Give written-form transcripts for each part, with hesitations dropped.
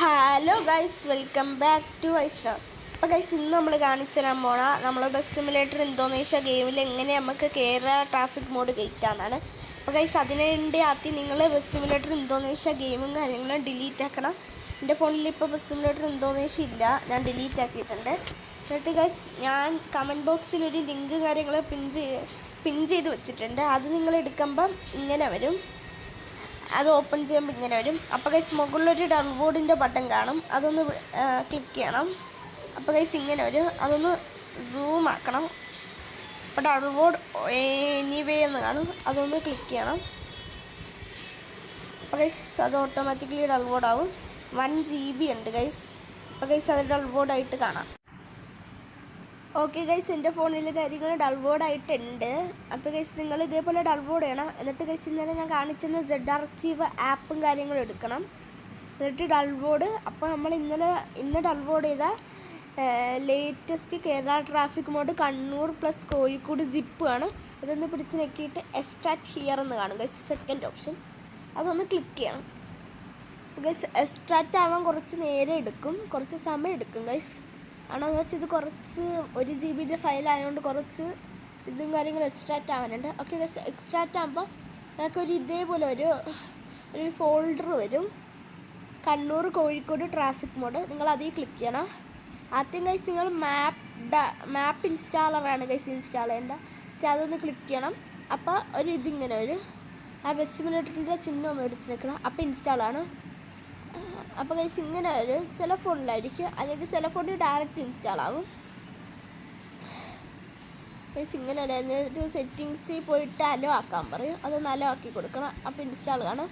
Hello guys, welcome back to iStar. അപ്പോൾ guys, ഇന്ന് നമ്മൾ കാണിച്ചു തരാൻ പോണ നമ്മൾ ബസ് സിമുലേറ്റർ ഇന്തോനേഷ്യ ഗെയിമിൽ എങ്ങനെ നമുക്ക് കേരള ട്രാഫിക് മോഡ് കയറ്റാമെന്നാണ്. അപ്പോൾ ഗൈസ്, അതിനുവേണ്ടി ആദ്യം നിങ്ങൾ ബസ് സിമുലേറ്റർ ഇന്തോനേഷ്യ ഗെയിമും കാര്യങ്ങളും ഡിലീറ്റ് ആക്കണം. എൻ്റെ ഫോണിൽ ഇപ്പോൾ ബസ് സിമുലേറ്റർ ഇന്തോനേഷ്യ ഇല്ല, ഞാൻ ഡിലീറ്റ് ആക്കിയിട്ടുണ്ട്. എന്നിട്ട് ഗൈസ്, ഞാൻ കമൻറ്റ് ബോക്സിൽ ഒരു ലിങ്ക് കാര്യങ്ങൾ പിൻ ചെയ്ത് വെച്ചിട്ടുണ്ട്. അത് നിങ്ങൾ എടുക്കുമ്പം ഇങ്ങനെ വരും, അത് ഓപ്പൺ ചെയ്യുമ്പോൾ ഇങ്ങനെ വരും. അപ്പോൾ ഗൈസ്, മുകളിലൊരു ഡൗൺലോഡിൻ്റെ ബട്ടൺ കാണും, അതൊന്ന് ക്ലിക്ക് ചെയ്യണം. അപ്പോൾ ഗൈസ് ഇങ്ങനെ വരും, അതൊന്ന് സൂം ആക്കണം. അപ്പോൾ ഡൗൺലോഡ് എനിവേ എന്ന് കാണും, അതൊന്ന് ക്ലിക്ക് ചെയ്യണം. അപ്പോൾ ഗൈസ്, അത് ഓട്ടോമാറ്റിക്കലി ഡൗൺലോഡ് ആവും. 1 GB ഉണ്ട് ഗൈസ്. അപ്പോൾ ഗൈസ്, അത് ഡൗൺലോഡായിട്ട് കാണാം. ഓക്കെ ഗൈസ്, എൻ്റെ ഫോണിൽ കാര്യങ്ങൾ ഡൗൺലോഡ് ആയിട്ടുണ്ട്. അപ്പോൾ ഗൈസ്, നിങ്ങൾ ഇതേപോലെ ഡൗൺലോഡ് ചെയ്യണം. എന്നിട്ട് ഗൈസ്, ഇന്നലെ ഞാൻ കാണിച്ചെന്ന ZArchive ആപ്പും കാര്യങ്ങളും എടുക്കണം. എന്നിട്ട് ഡൗൺലോഡ്. അപ്പോൾ നമ്മൾ ഇന്ന് ഡൗൺലോഡ് ചെയ്ത latest Kerala traffic mod Kannur plus Kozhikode zip ആണ്. അതൊന്ന് പിടിച്ച് നോക്കിയിട്ട് എക്സ്ട്രാക്ട് ഹിയർ എന്ന് കാണും ഗൈസ്, സെക്കൻഡ് ഓപ്ഷൻ. അതൊന്ന് ക്ലിക്ക് ചെയ്യണം. ഗൈസ്, എക്സ്ട്രാക്റ്റ് ആവാൻ കുറച്ച് നേരം എടുക്കും, കുറച്ച് സമയം എടുക്കും ഗൈസ്. ആണെന്ന് വെച്ചാൽ ഇത് കുറച്ച് 1 GB ഫയലായതുകൊണ്ട് കുറച്ച് ഇതും കാര്യങ്ങളും എക്സ്ട്രാക്റ്റ് ആവാനുണ്ട്. ഓക്കെ ഗൈസ്, എക്സ്ട്രാക്റ്റ് ആകുമ്പോൾ ഞങ്ങൾക്കൊരു ഇതേപോലെ ഒരു ഫോൾഡർ വരും, കണ്ണൂർ കോഴിക്കോട് ട്രാഫിക് മോഡ്. നിങ്ങൾ അതിൽ ക്ലിക്ക് ചെയ്യണം. ആദ്യം ഗൈസ്, നിങ്ങൾ മാപ്പ് ഇൻസ്റ്റാളറാണ് ഗൈസ് ഇൻസ്റ്റാൾ ചെയ്യേണ്ട. അതൊന്ന് ക്ലിക്ക് ചെയ്യണം. അപ്പോൾ ഇതിങ്ങനെ വരും. ആ ബസ് സിമുലേറ്ററിൻ്റെ ചിഹ്നം ഒന്ന് അടിച്ച് നിൽക്കണം. അപ്പോൾ ഇൻസ്റ്റാളാണ്. അപ്പോൾ ഗൈസ്, ഇങ്ങനെ വരും. ചില ഫോണിലായിരിക്കും, അല്ലെങ്കിൽ ചില ഫോണിൽ ഡയറക്റ്റ് ഇൻസ്റ്റാൾ ആവും ഗൈസ്. ഇങ്ങനെ എന്നിട്ട് സെറ്റിങ്സിൽ പോയിട്ട് അലോ ആക്കാൻ പറയും, അതൊന്ന് അലോ ആക്കി കൊടുക്കണം. അപ്പോൾ ഇൻസ്റ്റാൾ കാണും.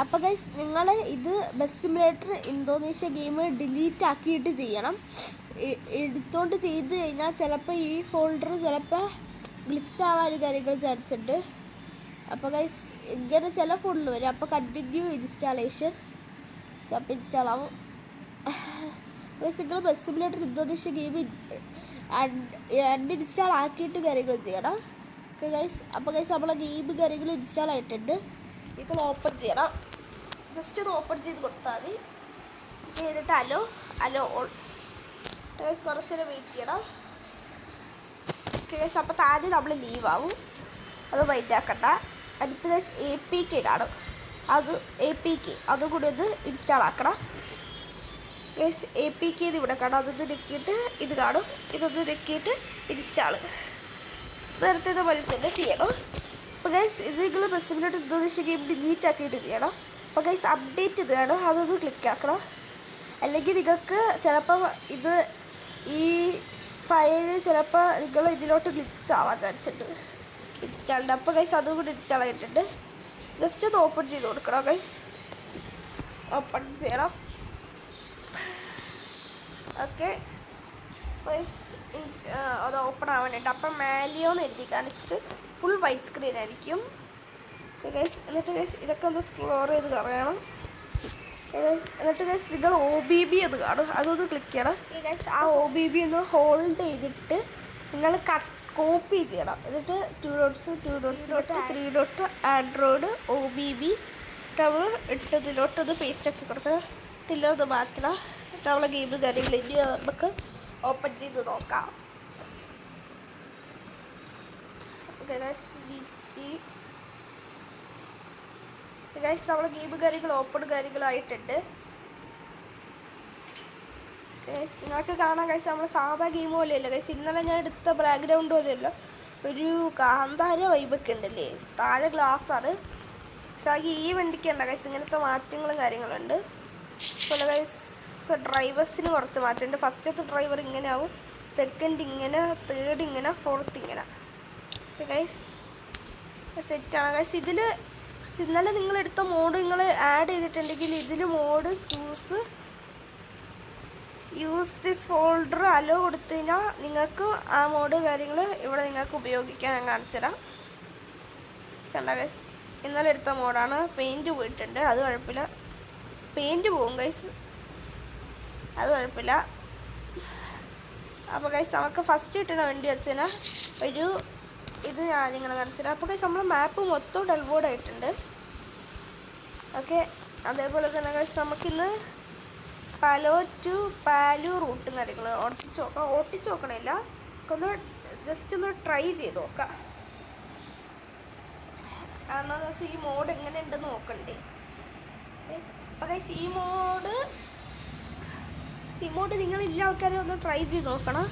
അപ്പോൾ ഗൈസ്, നിങ്ങൾ ഇത് bus simulator Indonesia game delete ആക്കിയിട്ട് ചെയ്യണം. എടുത്തോണ്ട് ചെയ്ത് കഴിഞ്ഞാൽ ചിലപ്പോൾ ഈ ഫോൾഡർ ചിലപ്പോൾ ഗ്ലിച്ച് ആവാൻ കാര്യങ്ങൾ ചാൻസ് ഉണ്ട്. അപ്പോൾ ഗൈസ്, ഇങ്ങനെ ചില ഫോണിൽ വരും. അപ്പോൾ കണ്ടിന്യൂ ഇൻസ്റ്റാളേഷൻ, അപ്പോൾ ഇൻസ്റ്റാൾ ആവും. നിങ്ങൾ bus simulator Indonesia game install ആക്കിയിട്ട് കാര്യങ്ങൾ ചെയ്യണം. ഓക്കെ ഗൈസ്, അപ്പോൾ ഗൈസ്, നമ്മളെ ഗെയിം കാര്യങ്ങൾ ഇൻസ്റ്റാൾ ആയിട്ടുണ്ട്. ഇത് ഓപ്പൺ ചെയ്യണം. ജസ്റ്റ് ഒന്ന് ഓപ്പൺ ചെയ്ത് കൊടുത്താൽ മതി. ചെയ്തിട്ട് അലോ ഓൾ ഗൈസ്, കുറച്ച് നേരം വെയിറ്റ് ചെയ്യണം. ഓക്കെ ഗൈസ്, അപ്പോൾ താഴെ നമ്മൾ ലീവ് ആവും, അത് മൈൻഡ് ആക്കണ്ട. അടുത്ത ഗൈസ് APK കാണും, APK അതുകൂടി ഒന്ന് ഇൻസ്റ്റാൾ ആക്കണം ഗൈസ്. APK ഇത് ഇവിടെ കാണാം, അതൊന്ന് ഞെക്കിയിട്ട് ഇത് കാണും, ഇതൊന്ന് ഞെക്കിയിട്ട് ഇൻസ്റ്റാൾ നേരത്തെ പോലെ തന്നെ ചെയ്യണം. അപ്പോൾ ഗൈസ്, ഇത് നിങ്ങൾ bus simulator Indonesia game delete ആക്കിയിട്ട് ചെയ്യണം. അപ്പോൾ ഗൈസ്, അപ്ഡേറ്റ് ഇത് കാണും, അതൊന്ന് ക്ലിക്ക് ആക്കണം. അല്ലെങ്കിൽ നിങ്ങൾക്ക് ചിലപ്പോൾ ഈ ഫയൽ ചിലപ്പോൾ നിങ്ങൾ ഇതിലോട്ട് ഗ്ലിച്ച് ആവാൻ ചാൻസ് ഉണ്ട് ഇൻസ്റ്റാൾഡ്. അപ്പോൾ ഗൈസ്, അതും കൂടി ഇൻസ്റ്റാൾ ആയിട്ടുണ്ട്. ജസ്റ്റ് ഒന്ന് ഓപ്പൺ ചെയ്ത് കൊടുക്കണം ഗൈസ്. ഓപ്പൺ ചെയ്യണം. ഓക്കെ ഗൈസ്, അത് ഓപ്പൺ ആവാനുണ്ട്. അപ്പം മാലിയോന്ന് എഴുതി കാണിച്ചിട്ട് ഫുൾ വൈറ്റ് സ്ക്രീൻ ആയിരിക്കും ഗൈസ്. എന്നിട്ട് ഗൈസ്, ഇതൊക്കെ ഒന്ന് സ്ക്രോൾ ചെയ്ത് കറയണം എന്നിട്ട് ഗൈസ്, നിങ്ങൾ OBB അത് കാണും, അതൊന്ന് ക്ലിക്ക് ചെയ്യണം ഗൈസ്. ആ OBB ഒന്ന് ഹോൾഡ് ചെയ്തിട്ട് നിങ്ങൾ കോപ്പി ചെയ്യണം. എന്നിട്ട് 2 dots 3 dot ആൻഡ്രോയിഡ് OBB നമ്മൾ ഇട്ടതിലോട്ടൊന്ന് പേസ്റ്റ് ആക്കി കൊടുക്കണം. ഇല്ലൊന്ന് മാറ്റണം. നമ്മളെ ഗെയിം കാര്യങ്ങൾ ഇനി നമുക്ക് ഓപ്പൺ ചെയ്ത് നോക്കാം. ഗൈസ്, നമ്മളെ ഗെയിം കാര്യങ്ങൾ ഓപ്പൺ കാര്യങ്ങളായിട്ടുണ്ട് ഗൈസ്. നിങ്ങൾക്ക് കാണാം ഗൈസ്, നമ്മൾ സാധാ ഗെയിം പോലെയല്ല ഗൈസ്. ഇന്നലെ ഞാൻ എടുത്ത ബാക്ക്ഗ്രൗണ്ട് പോലെയല്ല, ഒരു കാന്താര വൈബൊക്കെ ഉണ്ടല്ലേ. താഴെ ഗ്ലാസ്സാണ്. പക്ഷേ ഈ വണ്ടിക്കുണ്ട് ഗൈസ് ഇങ്ങനത്തെ മാറ്റങ്ങളും കാര്യങ്ങളുണ്ട്. അതുപോലെ ഗൈസ്, ഡ്രൈവേഴ്സിന് കുറച്ച് മാറ്റമുണ്ട്. ഫസ്റ്റത്തെ ഡ്രൈവർ ഇങ്ങനെ ആവും, സെക്കൻഡ് ഇങ്ങനെ, തേർഡ് ഇങ്ങനെ, ഫോർത്ത് ഇങ്ങനെ ഗൈസ്. സെറ്റാണ് ഗൈസ്. ഇന്നലെ നിങ്ങളെടുത്ത മോഡ് നിങ്ങൾ ആഡ് ചെയ്തിട്ടുണ്ടെങ്കിൽ ഇതിൽ mod use this folder allow കൊടുത്തു കഴിഞ്ഞാൽ നിങ്ങൾക്ക് ആ മോഡ് കാര്യങ്ങൾ ഇവിടെ നിങ്ങൾക്ക് ഉപയോഗിക്കാൻ ഞാൻ കാണിച്ചു തരാം. കണ്ട ഗൈസ്, ഇന്നലെ എടുത്ത മോഡാണ്. പെയിൻറ്റ് പോയിട്ടുണ്ട്, അത് കുഴപ്പമില്ല. പെയിൻറ്റ് പോകും ഗൈസ്, അത് കുഴപ്പമില്ല. അപ്പോൾ ഗൈസ്, നമുക്ക് ഫസ്റ്റ് കിട്ടുന്ന വണ്ടി വെച്ചാൽ ഇത് ഞാൻ നിങ്ങളെ കാണിച്ചു തരാം. അപ്പോൾ ഗൈസ്, നമ്മൾ മാപ്പ് മൊത്തം ഡൗൺലോഡ് ആയിട്ടുണ്ട്. ഓക്കെ, അതേപോലെ തന്നെ ഗൈസ്, നമുക്കിന്ന് പാലോ ടു പാലു റൂട്ടും കാര്യങ്ങൾ ഓട്ടിച്ച് നോക്കണില്ല, ഒന്ന് ജസ്റ്റ് ഒന്ന് ട്രൈ ചെയ്ത് നോക്കാം. കാരണം ഈ മോഡ് എങ്ങനെ ഉണ്ടെന്ന് നോക്കണ്ടേ. അപ്പോൾ ഈ മോഡ് നിങ്ങളില്ല ആൾക്കാരെ ഒന്ന് ട്രൈ ചെയ്ത് നോക്കണം.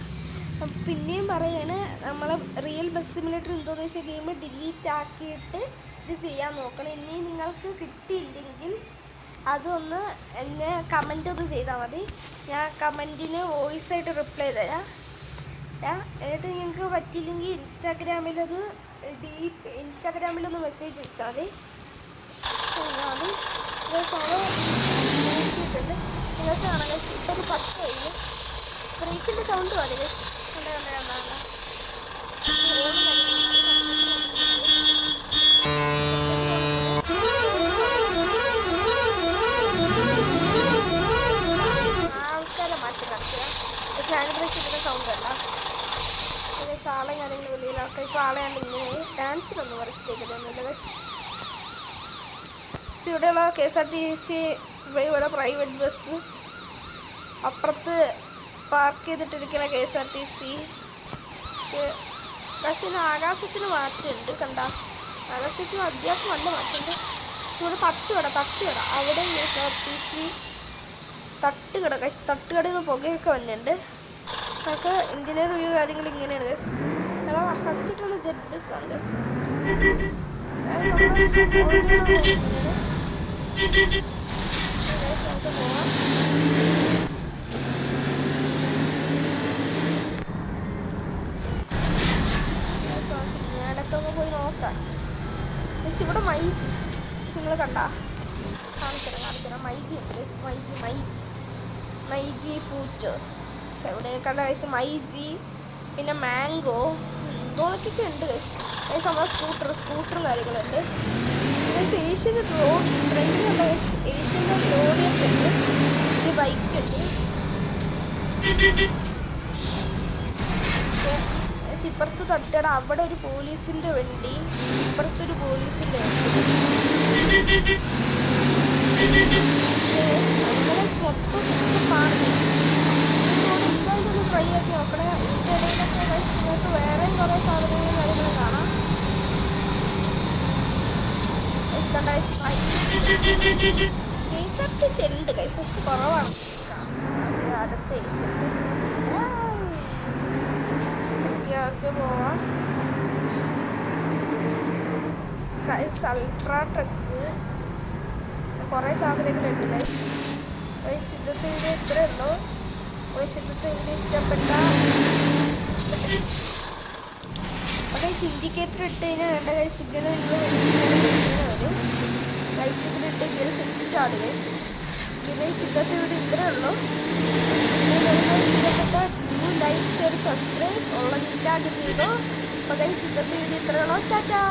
പിന്നെയും പറയാണ്, നമ്മളെ റിയൽ ബസ് സിമുലേറ്റർ എന്തോന്ന് വെച്ചാൽ ഗെയിം ഡിലീറ്റ് ആക്കിയിട്ട് ഇത് ചെയ്യാൻ നോക്കണം. ഇനി നിങ്ങൾക്ക് കിട്ടിയില്ലെങ്കിൽ അതൊന്ന് എന്നെ കമൻ്റ് ഒന്ന് ചെയ്താൽ മതി. ഞാൻ കമൻറ്റിന് വോയിസ് ആയിട്ട് റിപ്ലൈ തരാം. എന്നിട്ട് നിങ്ങൾക്ക് പറ്റിയില്ലെങ്കിൽ ഇൻസ്റ്റാഗ്രാമിലൊന്ന് മെസ്സേജ് അയച്ചാൽ മതി. നോക്കിയിട്ടുണ്ട് നിങ്ങൾക്ക് കാണാൻ. ഇപ്പോൾ ഒരു 10 കഴിഞ്ഞ് ബ്രേക്കിൻ്റെ സൗണ്ട് മതി. ആൾക്കാരെ മാറ്റി നടത്തുക. ഹാൻഡ് ബ്രേക്ക് ഇതിൻ്റെ സൗണ്ട് അല്ല. ആളെ ഞാനെങ്കിലും വെളിയിൽ ആൾക്കാർ ഇപ്പോൾ ആളെ ഞാൻ ഇങ്ങനെ ഡാൻസിലൊന്നും വരച്ചേക്കുന്നൊന്നുമില്ല. ഇവിടെയുള്ള KSRTC ഇവിടെ പ്രൈവറ്റ് ബസ്, അപ്പുറത്ത് പാർക്ക് ചെയ്തിട്ടിരിക്കുന്ന KSRTC ബസ്സിന് ആകാശത്തിന് മാറ്റമുണ്ട്. കണ്ട, ആകാശത്തിന് അത്യാവശ്യം നല്ല മാറ്റമുണ്ട്. പക്ഷെ ഇവിടെ തട്ടുകട അവിടെ KSRTC തട്ടുകടയിൽ നിന്ന് പുകയൊക്കെ വന്നിട്ടുണ്ട്. നമുക്ക് ഇന്ത്യയിലെ റിവ്യൂ കാര്യങ്ങൾ ഇങ്ങനെയാണ് ഗസ്. ഫസ്റ്റ് ഇട്ടുള്ള ജെറ്റ് ബസ് ആണ് ഗസ്. നമുക്ക് പോവാം. ഞാനൊക്കെ പോയി നോക്കാം. ഇവിടെ മൈജി നിങ്ങൾ കണ്ട കാണിക്കണം. മൈജി ഉണ്ട്. മൈജി ഫ്യൂച്ചേഴ്സ് എവിടെ കണ്ട കഴിച്ച് മൈജി, പിന്നെ മാംഗോ എന്തോന്നൊക്കെ ഉണ്ട് കഴിച്ച്. നമ്മളെ സ്കൂട്ടറും കാര്യങ്ങളുണ്ട്. ഏഷ്യൻ്റെ റോഡി ഫ്രണ്ടിലുള്ള ഏഷ്യൻ്റെ റോഡിയൊക്കെ ഉണ്ട്. ഒരു ബൈക്കുണ്ട്. ഇപ്പുറത്ത് തട്ടട അവിടെ ഒരു പോലീസിൻ്റെ വണ്ടി, ഇപ്പുറത്തൊരു പോലീസിൻ്റെ വണ്ടി. മൊത്തം സെറ്റപ്പാണ്. എന്തായാലും ഒന്ന് ട്രൈ ആക്കി നോക്കണേ. ഇതിൻ്റെ ഇടയിലൊക്കെ നിങ്ങൾക്ക് വേറെയും കുറേ സാധനങ്ങളും കാര്യങ്ങളും കാണാം. KSRTC ഉണ്ട് കൈസ്, പക്ഷെ കുറവാണ്. അടുത്ത പോവാം. അൾട്രാ ട്രക്ക് കുറേ സാധനങ്ങളുണ്ട് ഗൈസ്. ഇന്നത്തെ വീഡിയോ ഇത്രയേ ഉള്ളൂ. ഇന്നത്തെ വീഡിയോ ഇഷ്ടപ്പെട്ട അപ്പോൾ ഇൻഡിക്കേറ്റർ ഇട്ട് കഴിഞ്ഞാൽ വേണ്ട ഗൈസ്. ഇങ്ങനെ വരും. ലൈറ്റ് കൂടി ഇട്ട് ഇങ്ങനെ സെറ്റാണ് ഗൈസ്. ഇന്നത്തെ വീഡിയോ ഇത്രയേ ഉള്ളൂ. ഇഷ്ടപ്പെട്ട ലൈക്ക് ഷെയർ സബ്സ്ക്രൈബ് ഉള്ളതില്ലാതെ ചെയ്തോ. അപ്പോൾ ഗൈസ് ഇന്നത്തെ വീഡിയോ ഇത്രയേ ഉള്ളൂ. ടാറ്റാ.